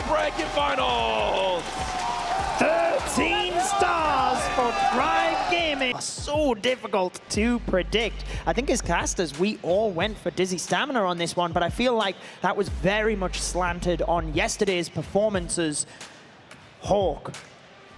bracket finals. 13 stars for Tribe Gaming. So difficult to predict. I think as casters, we all went for Dizzy Stamina on this one, but I feel like that was very much slanted on yesterday's performances. Hawk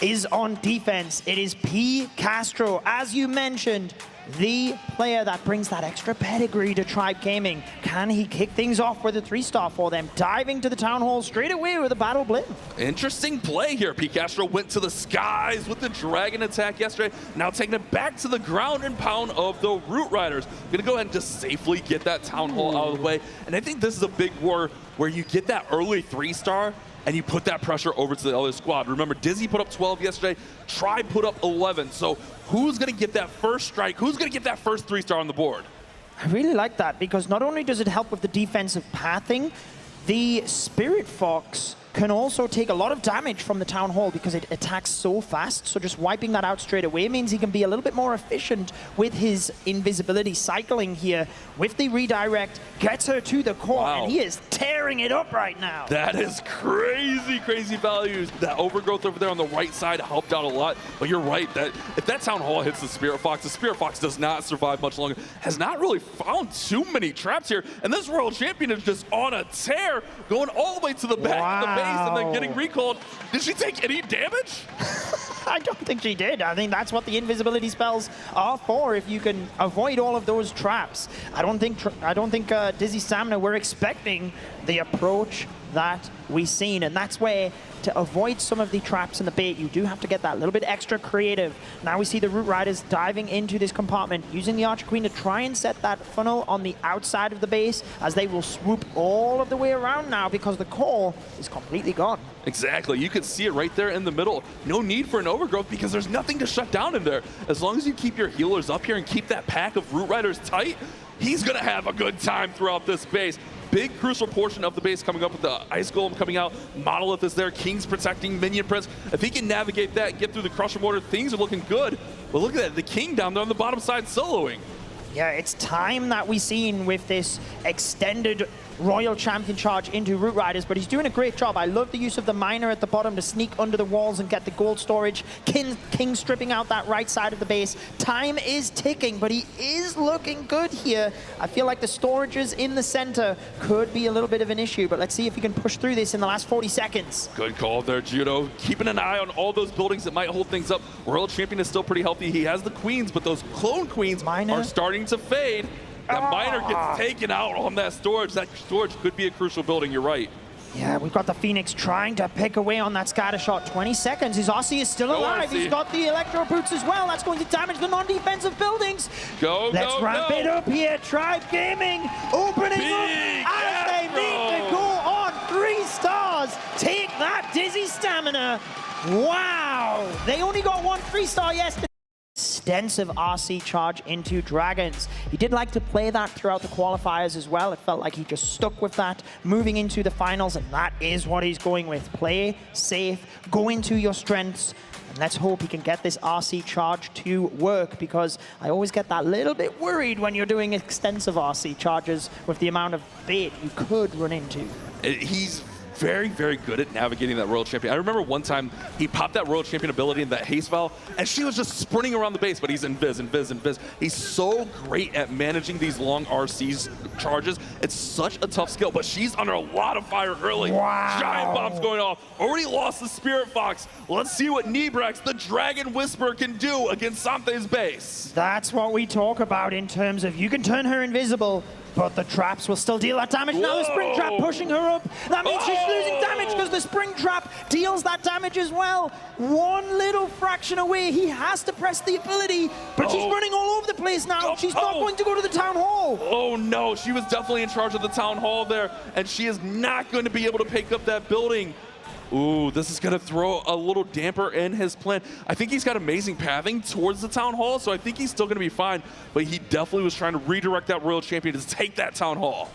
is on defense. It is P. Castro, as you mentioned, the player that brings that extra pedigree to Tribe Gaming. Can he kick things off with a 3-star for them? Diving to the Town Hall straight away with a Battle Blimp. Interesting play here. P. Castro went to the skies with the Dragon attack yesterday. Now taking it back to the ground and pound of the Root Riders. Gonna go ahead and just safely get that Town Hall out of the way. And I think this is a big war where you get that early 3-star and you put that pressure over to the other squad. Remember, Dizzy put up 12 yesterday, Tribe put up 11. So who's gonna get that first strike? Who's gonna get that first 3-star on the board? I really like that because not only does it help with the defensive pathing, the Spirit Fox can also take a lot of damage from the Town Hall because it attacks so fast. So just wiping that out straight away means he can be a little bit more efficient with his invisibility cycling here. With the redirect, gets her to the core, and he is tearing it up right now. That is crazy, crazy values. That overgrowth over there on the right side helped out a lot. But you're right, that if that Town Hall hits the Spirit Fox does not survive much longer. Has not really found too many traps here. And this World Champion is just on a tear, going all the way to the back of the base and then getting recalled. Did she take any damage? I don't think she did. I think that's what the invisibility spells are for, if you can avoid all of those traps. I don't think Dizzy Stamina were expecting the approach that we've seen, and that's where, to avoid some of the traps and the bait, you do have to get that little bit extra creative. Now we see the Root Riders diving into this compartment, using the Archer Queen to try and set that funnel on the outside of the base, as they will swoop all of the way around now because the core is completely gone. Exactly, you can see it right there in the middle. No need for an overgrowth because there's nothing to shut down in there. As long as you keep your healers up here and keep that pack of Root Riders tight, he's gonna have a good time throughout this base. Big crucial portion of the base coming up with the Ice Golem coming out. Monolith is there, King's protecting, Minion Prince. If he can navigate that, get through the Crusher Mortar, things are looking good. But look at that, the King down there on the bottom side soloing. Yeah, it's time that we've seen with this extended Royal Champion charge into Root Riders, but he's doing a great job. I love the use of the Miner at the bottom to sneak under the walls and get the gold storage. King stripping out that right side of the base. Time is ticking, but he is looking good here. I feel like the storages in the center could be a little bit of an issue, but let's see if he can push through this in the last 40 seconds. Good call there, Judo. Keeping an eye on all those buildings that might hold things up. Royal Champion is still pretty healthy. He has the Queens, but those clone Queens are starting to fade. That Miner gets taken out on that storage. That storage could be a crucial building, you're right. Yeah, we've got the Phoenix trying to pick away on that scatter shot. 20 seconds. His Aussie is still alive. He's got the Electro Boots as well. That's going to damage the non-defensive buildings. Let's ramp it up here. Tribe Gaming opening up as they need to go on 3 stars. Take that, Dizzy Stamina. Wow. They only got 1 3-star yesterday. Extensive RC charge into Dragons. He did like to play that throughout the qualifiers as well. It felt like he just stuck with that moving into the finals, and that is what he's going with. Play safe, go into your strengths, and let's hope he can get this RC charge to work, because I always get that little bit worried when you're doing extensive RC charges with the amount of bait you could run into. He's very, very good at navigating that Royal Champion. I remember one time he popped that Royal Champion ability in that haste valve, and she was just sprinting around the base, but he's invis. He's so great at managing these long RCs charges. It's such a tough skill, but she's under a lot of fire early. Wow. Giant bombs going off. Already lost the Spirit Fox. Let's see what Nebrex, the Dragon Whisperer, can do against Sante's base. That's what we talk about in terms of you can turn her invisible, but the traps will still deal that damage. Now the Spring Trap pushing her up. That means she's losing damage because the Spring Trap deals that damage as well. One little fraction away. He has to press the ability, but she's running all over the place now. She's not going to go to the Town Hall. Oh no, she was definitely in charge of the Town Hall there, and she is not going to be able to pick up that building. Ooh, this is going to throw a little damper in his plan. I think he's got amazing pathing towards the Town Hall, so I think he's still going to be fine, but he definitely was trying to redirect that Royal Champion to take that Town Hall.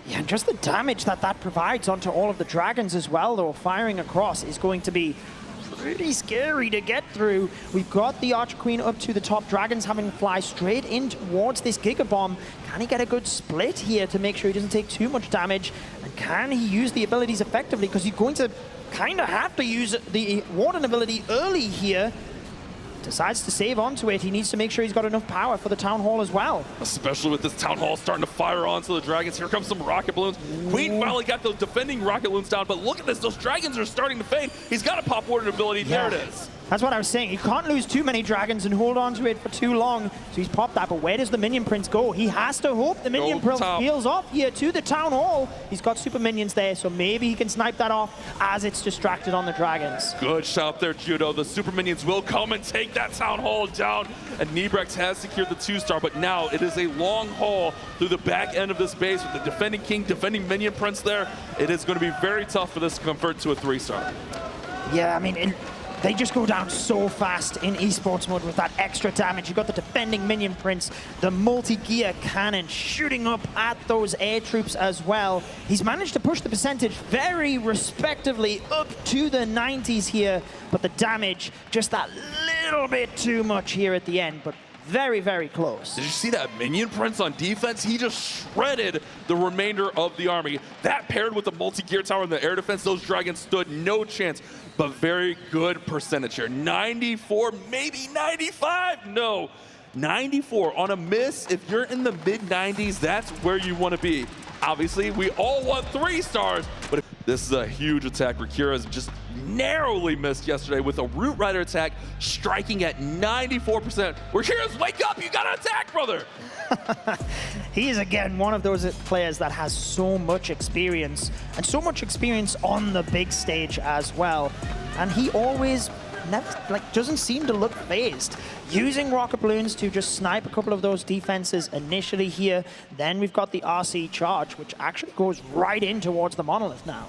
Yeah, and just the damage that provides onto all of the Dragons as well, though, firing across is going to be pretty scary to get through. We've got the Archer Queen up to the top. Dragons having to fly straight in towards this Giga Bomb. Can he get a good split here to make sure he doesn't take too much damage? And can he use the abilities effectively? Because he's going to kind of have to use the Warden ability early here. Decides to save onto it. He needs to make sure he's got enough power for the Town Hall as well. Especially with this Town Hall starting to fire onto the Dragons. Here comes some rocket balloons. Queen finally got those defending rocket balloons down, but look at this. Those Dragons are starting to fade. He's got a pop Warden ability. Yeah. There it is. That's what I was saying. You can't lose too many Dragons and hold on to it for too long. So he's popped that, but where does the Minion Prince go? He has to hope the Minion Prince peels off here to the Town Hall. He's got super minions there, so maybe he can snipe that off as it's distracted on the Dragons. Good shot there, Judo. The super minions will come and take that Town Hall down. And Nebrex has secured the 2-star, but now it is a long haul through the back end of this base with the defending King, defending Minion Prince there. It is going to be very tough for this to convert to a 3-star. Yeah, I mean, they just go down so fast in esports mode with that extra damage. You've got the defending Minion Prince, the multi-gear cannon shooting up at those air troops as well. He's managed to push the percentage very respectively up to the 90s here, but the damage just that little bit too much here at the end, but very, very close. Did you see that Minion Prince on defense? He just shredded the remainder of the army. That paired with the multi-gear tower and the air defense, those Dragons stood no chance, but very good percentage here. 94, maybe 95, no. 94 on a miss. If you're in the mid-90s, that's where you want to be. Obviously, we all want 3 stars, but this is a huge attack. Rakira's just narrowly missed yesterday with a Root Rider attack striking at 94%. Rakira's, wake up! You gotta attack, brother! He is, again, one of those players that has so much experience, and so much experience on the big stage as well. And he always doesn't seem to look phased. Using rocket balloons to just snipe a couple of those defenses initially here. Then we've got the RC charge, which actually goes right in towards the Monolith now.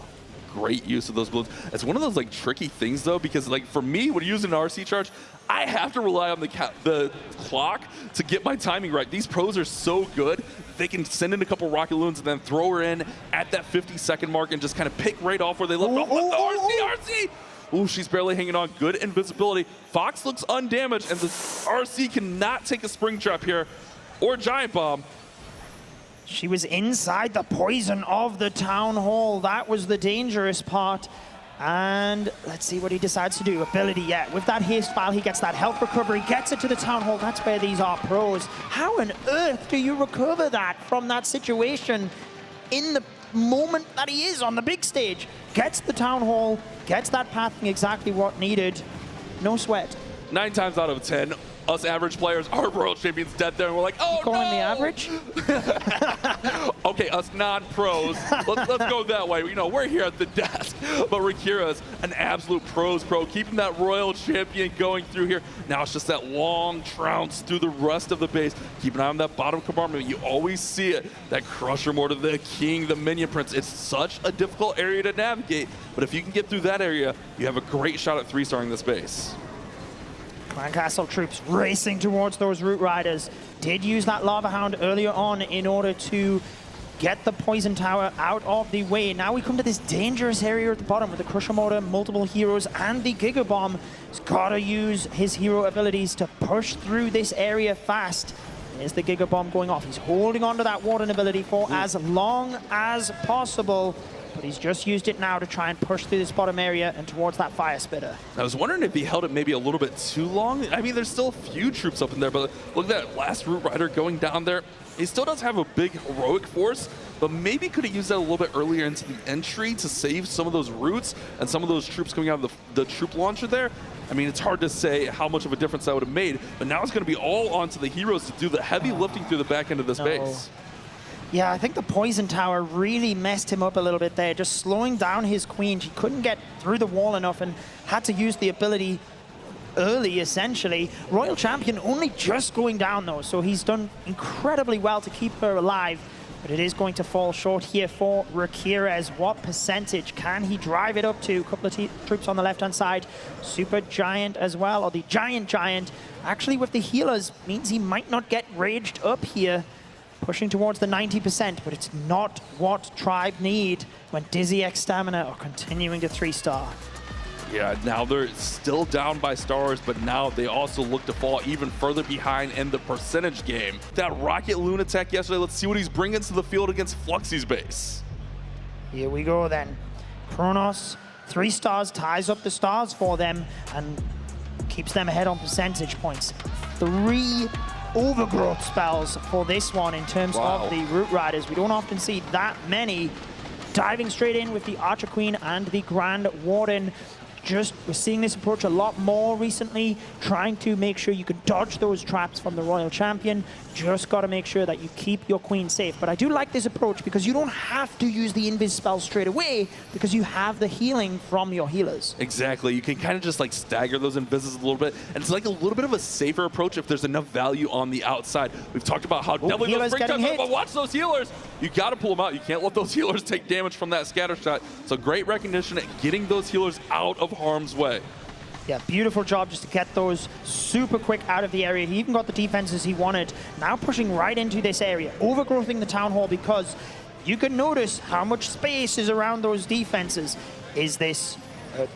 Great use of those balloons. It's one of those tricky things though, because for me, when using an RC charge, I have to rely on the clock to get my timing right. These pros are so good. They can send in a couple rocket balloons and then throw her in at that 50-second mark and just kind of pick right off where they left off. What the RC? Ooh, she's barely hanging on. Good invisibility. Fox looks undamaged, and the RC cannot take a spring trap here or giant bomb. She was inside the poison of the Town Hall. That was the dangerous part. And let's see what he decides to do. Ability, yeah. With that haste file, he gets that health recovery, gets it to the Town Hall. That's where these are pros. How on earth do you recover that from that situation in the moment that he is on the big stage? Gets the Town Hall, gets that pathing exactly what needed. No sweat. 9 times out of 10, us average players, our world champion's dead there, and we're like, oh, you calling me average? Okay, us non-pros. Let's go that way. You know, we're here at the desk. But Rakira's an absolute pros pro, keeping that royal champion going through here. Now it's just that long trounce through the rest of the base. Keep an eye on that bottom compartment. You always see it. That Crusher Mortar, the King, the Minion Prince. It's such a difficult area to navigate. But if you can get through that area, you have a great shot at 3-starring this base. Clan Castle troops racing towards those Root Riders. Did use that Lava Hound earlier on in order to get the Poison Tower out of the way. Now we come to this dangerous area at the bottom with the Crusher Mortar, multiple heroes, and the Giga Bomb. He's got to use his hero abilities to push through this area fast. There's the Giga Bomb going off. He's holding on to that Warden ability for as long as possible. But he's just used it now to try and push through this bottom area and towards that Fire Spitter. I was wondering if he held it maybe a little bit too long. I mean, there's still a few troops up in there, but look at that last Root Rider going down there. He still does have a big heroic force, but maybe could have used that a little bit earlier into the entry to save some of those roots and some of those troops coming out of the troop launcher there. I mean, it's hard to say how much of a difference that would have made, but now it's going to be all onto the heroes to do the heavy lifting through the back end of this base. Yeah, I think the Poison Tower really messed him up a little bit there, just slowing down his queen. She couldn't get through the wall enough and had to use the ability early, essentially. Royal Champion only just going down, though, so he's done incredibly well to keep her alive. But it is going to fall short here for Rakira. What percentage can he drive it up to? A couple of troops on the left-hand side. Super Giant as well, or the Giant. Actually, with the healers, means he might not get raged up here. Pushing towards the 90%, but it's not what Tribe need when Dizzy X Stamina are continuing to 3-star. Yeah, now they're still down by stars, but now they also look to fall even further behind in the percentage game. That Rocket Lunatic yesterday, let's see what he's bringing to the field against Fluxy's base. Here we go then. Kronos, 3 stars, ties up the stars for them and keeps them ahead on percentage points. 3 overgrowth spells for this one in terms of the Root Riders. We don't often see that many. Diving straight in with the Archer Queen and the Grand Warden. We're seeing this approach a lot more recently, trying to make sure you can dodge those traps from the Royal Champion. Just got to make sure that you keep your queen safe. But I do like this approach because you don't have to use the invis spell straight away because you have the healing from your healers. Exactly. You can kind of just like stagger those invises a little bit. And it's like a little bit of a safer approach if there's enough value on the outside. We've talked about how definitely those spring times, but watch those healers. You got to pull them out. You can't let those healers take damage from that scatter shot. So great recognition at getting those healers out of harm's way. Yeah, beautiful job just to get those super quick out of the area. He even got the defenses he wanted. Now pushing right into this area, overgrowthing the Town Hall because you can notice how much space is around those defenses. Is this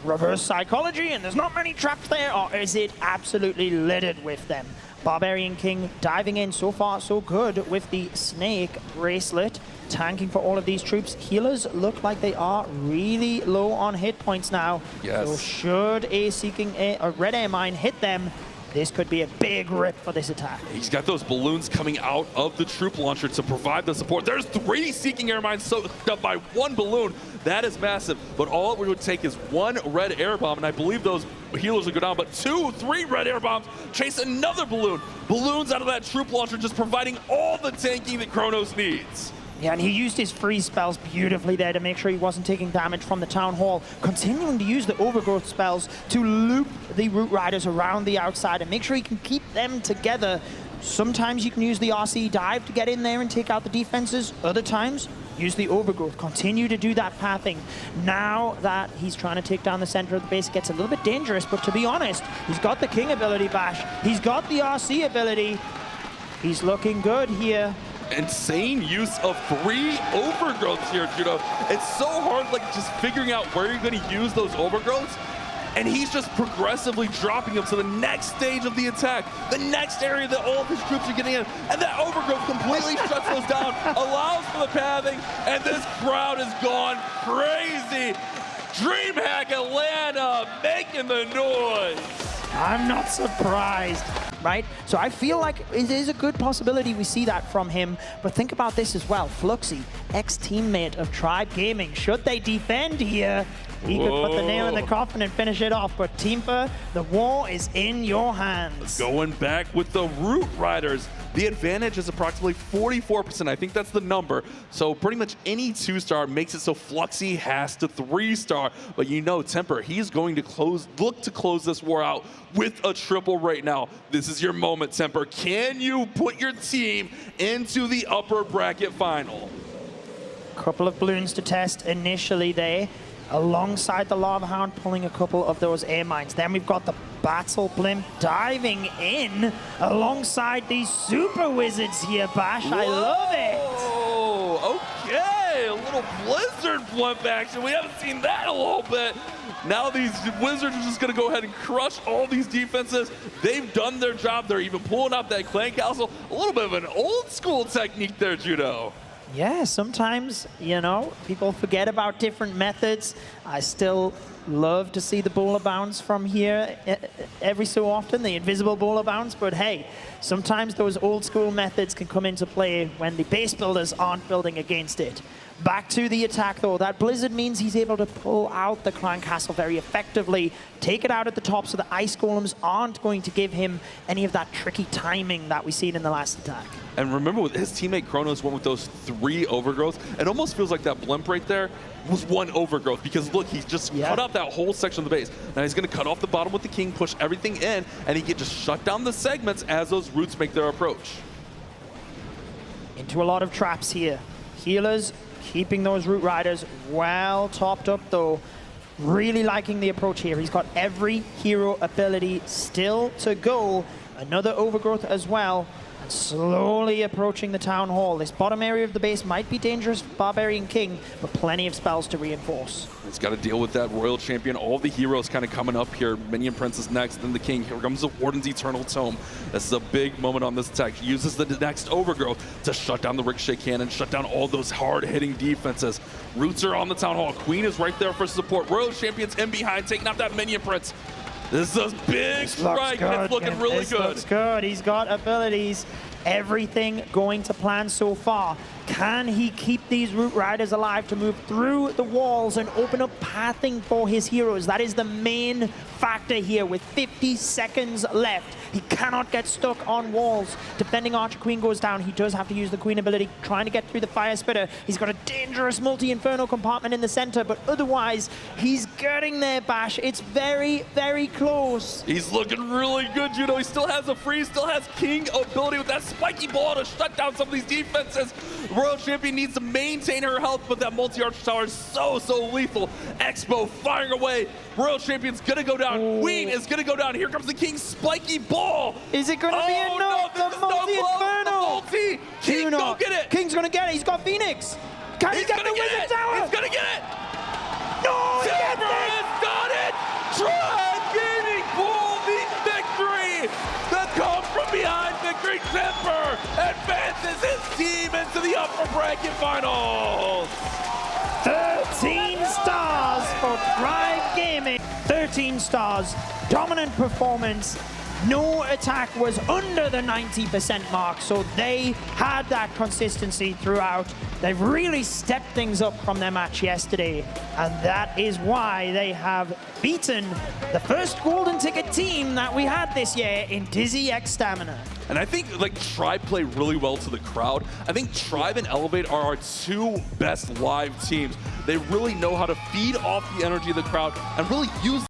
reverse psychology and there's not many traps there, or is it absolutely littered with them? Barbarian King diving in, so far so good with the Snake Bracelet, tanking for all of these troops. Healers look like they are really low on hit points now. Yes. So should a Red Air Mine hit them, this could be a big rip for this attack. He's got those balloons coming out of the troop launcher to provide the support. There's 3 Seeking Air Mines soaked up by 1 balloon. That is massive, but all it would take is 1 red air bomb, and I believe those healers would go down, but 2, 3 red air bombs chase another balloon. Balloons out of that troop launcher just providing all the tanking that Kronos needs. Yeah, and he used his freeze spells beautifully there to make sure he wasn't taking damage from the Town Hall, continuing to use the overgrowth spells to loop the Root Riders around the outside and make sure he can keep them together. Sometimes you can use the RC dive to get in there and take out the defenses. Other times, use the overgrowth. Continue to do that pathing. Now that he's trying to take down the center of the base, it gets a little bit dangerous, but to be honest, he's got the King ability, Bash. He's got the RC ability. He's looking good here. Insane use of 3 overgrowths here, Judo. It's so hard, like, just figuring out where you're going to use those overgrowths. And he's just progressively dropping them to the next stage of the attack, the next area that all of his troops are getting in. And that overgrowth completely shuts those down, allows for the pathing, and this crowd has gone crazy. DreamHack Atlanta making the noise. I'm not surprised, right? So I feel like it is a good possibility we see that from him. But think about this as well. Fluxy, ex-teammate of Tribe Gaming. Should they defend here, he could put the nail in the coffin and finish it off. But Teamper, the war is in your hands. Going back with the Root Riders. The advantage is approximately 44%. I think that's the number. So pretty much any 2-star makes it so Fluxy has to 3-star. But you know, Temper, he's going to look to close this war out with a triple right now. This is your moment, Temper. Can you put your team into the upper bracket final? Couple of balloons to test initially there, alongside the Lava Hound pulling a couple of those air mines. Then we've got the Battle Blimp diving in alongside these super wizards here, Bash. Whoa. I love it. Okay, a little Blizzard Blimp action. We haven't seen that in a little bit. Now these wizards are just going to go ahead and crush all these defenses. They've done their job. They're even pulling up that clan castle. A little bit of an old school technique there, Judo. Yeah, sometimes, you know, people forget about different methods. I still love to see the bowler bounce from here every so often, the invisible bowler bounce, but hey, sometimes those old school methods can come into play when the base builders aren't building against it. Back to the attack though. That Blizzard means he's able to pull out the Clan Castle very effectively, take it out at the top so the Ice Golems aren't going to give him any of that tricky timing that we seen in the last attack. And remember, with his teammate Kronos went with those 3 overgrowths, it almost feels like that blimp right there was 1 overgrowth because look, he's just cut out that whole section of the base. Now he's going to cut off the bottom with the King, push everything in, and he can just shut down the segments as those roots make their approach. Into a lot of traps here. Healers keeping those Root Riders well topped up though. Really liking the approach here. He's got every hero ability still to go. Another overgrowth as well. Slowly approaching the town hall. This bottom area of the base might be dangerous for Barbarian King, but plenty of spells to reinforce. He's got to deal with that Royal Champion. All the heroes kind of coming up here. Minion Prince is next, then the King. Here comes the Warden's Eternal Tome. This is a big moment on this attack. He uses the next Overgrowth to shut down the Ricochet Cannon, shut down all those hard-hitting defenses. Roots are on the Town Hall. Queen is right there for support. Royal Champion's in behind, taking out that Minion Prince. This is a big strike, and it's looking really good. Looks good. He's got abilities. Everything going to plan so far. Can he keep these Root Riders alive to move through the walls and open up pathing for his heroes? That is the main factor here with 50 seconds left. He cannot get stuck on walls. Defending Archer Queen goes down. He does have to use the Queen ability, trying to get through the Fire Spitter. He's got a dangerous multi-inferno compartment in the center, but otherwise, he's getting there, Bash. It's very, very close. He's looking really good, Judo. He still has a freeze, still has King ability with that spiky ball to shut down some of these defenses. Royal Champion needs to maintain her health, but that multi-archer tower is so lethal. Expo firing away. Royal Champion's gonna go down. Ooh. Queen is gonna go down. Here comes the King's spiky ball. Is it gonna be enough? No, The multi-inferno. King, go get it. King's gonna get it. He's got Phoenix. Can he get the Wizard Tower? He's gonna get it. No, he gets Timber it. has got it. Tribe Gaming pulled the victory. The come from behind victory. Timber advances his team into the upper bracket finals. 13 stars for Tribe Gaming. 13 stars, dominant performance. No attack was under the 90% mark, so they had that consistency throughout. They've really stepped things up from their match yesterday, and that is why they have beaten the first golden ticket team that we had this year in Dizzy X Stamina. And I think Tribe play really well to the crowd. I think Tribe and Elevate are our two best live teams. They really know how to feed off the energy of the crowd and really use